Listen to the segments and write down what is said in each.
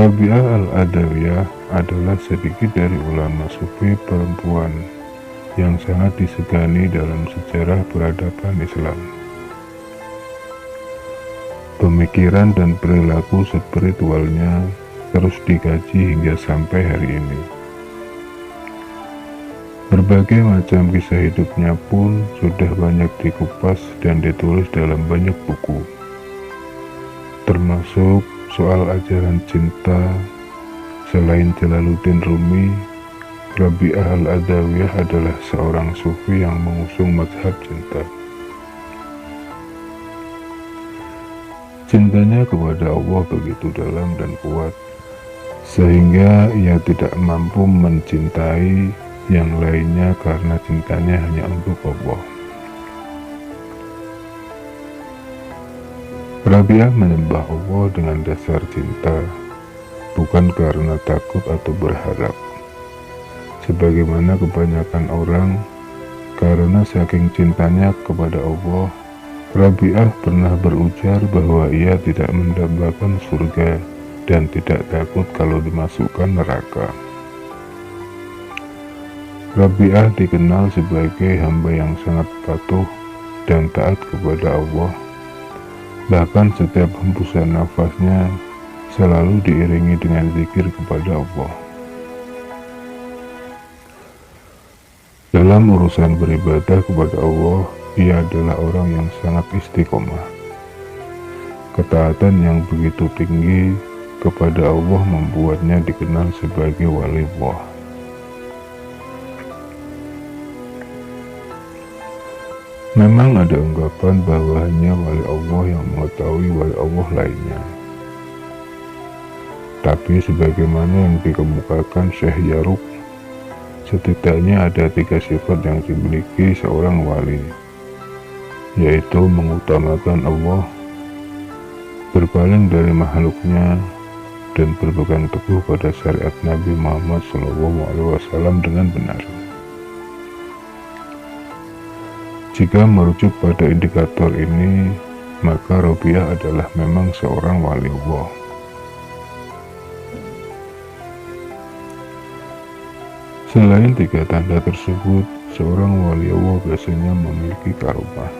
Rabi'ah al-Adawiyah adalah sedikit dari ulama sufi perempuan yang sangat disegani dalam sejarah peradaban Islam. Pemikiran dan perilaku spiritualnya terus dikaji hingga sampai hari ini. Berbagai macam kisah hidupnya pun sudah banyak dikupas dan ditulis dalam banyak buku, termasuk soal ajaran cinta. Selain Jalaluddin Rumi, Rabi'ah al-Adawiyah adalah seorang sufi yang mengusung mazhab cinta. Cintanya kepada Allah begitu dalam dan kuat, sehingga ia tidak mampu mencintai yang lainnya karena cintanya hanya untuk Allah. Rabi'ah menyembah Allah dengan dasar cinta, bukan karena takut atau berharap. Sebagaimana kebanyakan orang, karena saking cintanya kepada Allah, Rabi'ah pernah berujar bahwa ia tidak mendambakan surga dan tidak takut kalau dimasukkan neraka. Rabi'ah dikenal sebagai hamba yang sangat patuh dan taat kepada Allah. Bahkan setiap hembusan nafasnya selalu diiringi dengan zikir kepada Allah. Dalam urusan beribadah kepada Allah, ia adalah orang yang sangat istiqomah. Ketaatan yang begitu tinggi kepada Allah membuatnya dikenal sebagai wali Allah. Memang ada anggapan bahwa hanya wali Allah yang mengetahui wali Allah lainnya. Tapi sebagaimana yang dikemukakan Syekh Yaruk, setidaknya ada 3 sifat yang dimiliki seorang wali, yaitu mengutamakan Allah, berpaling dari makhluknya, dan berpegang teguh pada syariat Nabi Muhammad SAW dengan benar. Jika merujuk pada indikator ini, maka Rabi'ah adalah memang seorang wali Allah. Selain 3 tanda tersebut, seorang wali Allah biasanya memiliki karomah.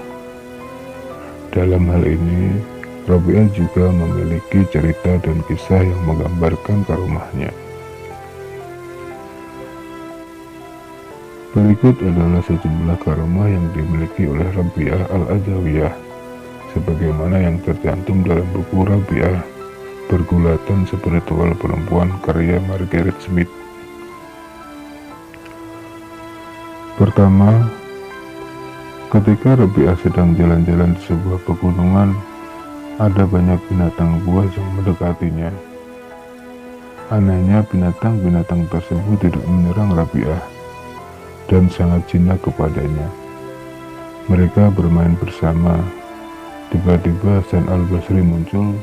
Dalam hal ini, Rabi'ah juga memiliki cerita dan kisah yang menggambarkan karomahnya. Berikut adalah sejumlah karomah yang dimiliki oleh Rabi'ah al-Adawiyah, sebagaimana yang tercantum dalam buku Rabi'ah, Pergulatan Spiritual Perempuan karya Margaret Smith. Pertama, ketika Rabi'ah sedang jalan-jalan di sebuah pegunungan, ada banyak binatang buas yang mendekatinya. Anehnya, binatang-binatang tersebut tidak menyerang Rabi'ah dan sangat cinta kepadanya. Mereka bermain bersama. Tiba-tiba Hasan al-Basri muncul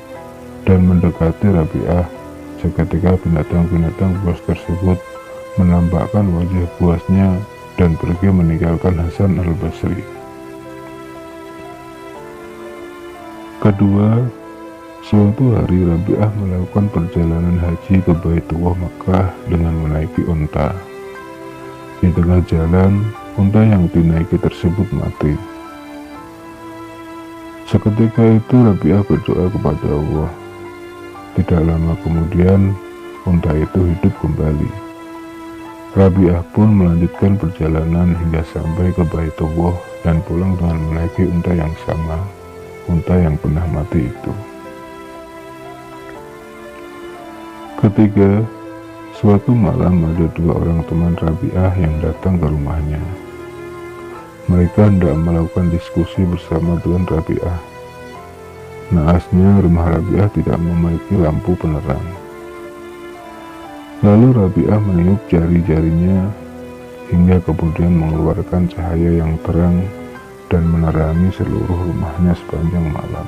dan mendekati Rabi'ah. Seketika binatang-binatang buas tersebut menampakkan wajah buasnya dan pergi meninggalkan Hasan al-Basri. Kedua, suatu hari Rabi'ah melakukan perjalanan haji ke Baitullah Makkah dengan menaiki unta. Di tengah jalan, unta yang dinaiki tersebut mati. Seketika itu Rabi'ah berdoa kepada Allah. Tidak lama kemudian, unta itu hidup kembali. Rabi'ah pun melanjutkan perjalanan hingga sampai ke Baitullah dan pulang dengan menaiki unta yang sama, unta yang pernah mati itu. Ketiga, suatu malam ada 2 orang teman Rabi'ah yang datang ke rumahnya. Mereka hendak melakukan diskusi bersama dengan Rabi'ah. Naasnya rumah Rabi'ah tidak memiliki lampu penerang. Lalu Rabi'ah meniup jari-jarinya hingga kemudian mengeluarkan cahaya yang terang dan menerangi seluruh rumahnya sepanjang malam.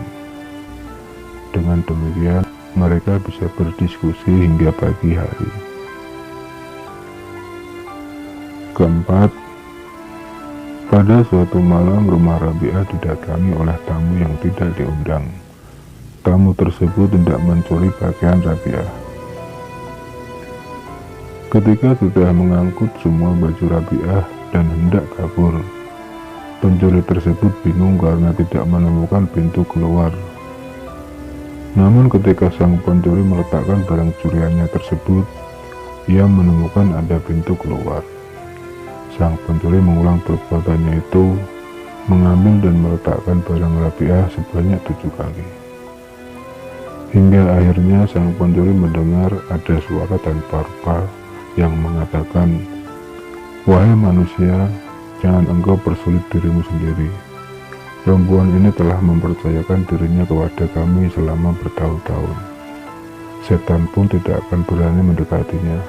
Dengan demikian, mereka bisa berdiskusi hingga pagi hari. Keempat, pada suatu malam rumah Rabi'ah didatangi oleh tamu yang tidak diundang. Tamu tersebut tidak mencuri pakaian Rabi'ah. Ketika sudah mengangkut semua baju Rabi'ah dan hendak kabur, pencuri tersebut bingung karena tidak menemukan pintu keluar. Namun ketika sang pencuri meletakkan barang curiannya tersebut, ia menemukan ada pintu keluar. Sang pencuri mengulang perbuatannya itu, mengambil dan meletakkan barang Rabi'ah sebanyak 7 kali. Hingga akhirnya sang pencuri mendengar ada suara tanpa rupa yang mengatakan, "Wahai manusia, jangan engkau persulit dirimu sendiri. Perempuan ini telah mempercayakan dirinya kepada kami selama bertahun-tahun. Setan pun tidak akan berani mendekatinya."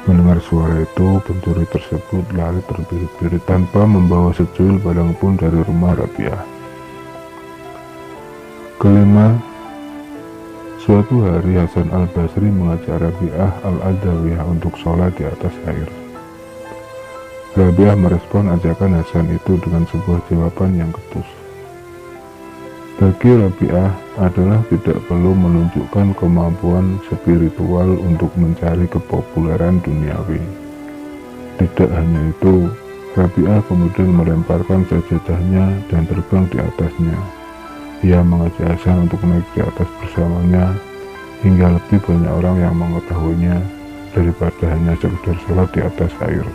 Mendengar suara itu, pencuri tersebut lari terbirit-birit tanpa membawa secuil barang pun dari rumah Rabi'ah. Kelima, suatu hari Hasan al-Basri mengajak Rabi'ah al-Adawiyah untuk sholat di atas air. Rabi'ah merespon ajakan Hasan itu dengan sebuah jawaban yang ketus. Bagi Rabi'ah adalah tidak perlu menunjukkan kemampuan spiritual untuk mencari kepopuleran duniawi. Tidak hanya itu, Rabi'ah kemudian melemparkan sajadahnya dan terbang di atasnya. Ia mengajak Hasan untuk naik di atas bersamanya, hingga lebih banyak orang yang mengetahuinya daripada hanya sekedar sholat di atas air.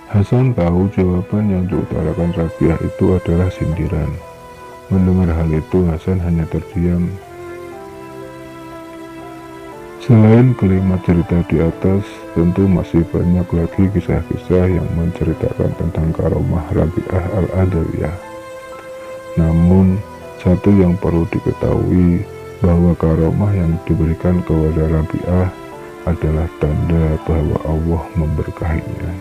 Hasan tahu jawaban yang diutarakan Rabi'ah itu adalah sindiran. Mendengar hal itu, Hasan hanya terdiam. Selain kelima cerita di atas, tentu masih banyak lagi kisah-kisah yang menceritakan tentang karomah Rabi'ah al-Adawiyah. Namun, satu yang perlu diketahui bahwa karomah yang diberikan kepada Rabi'ah adalah tanda bahwa Allah memberkahinya.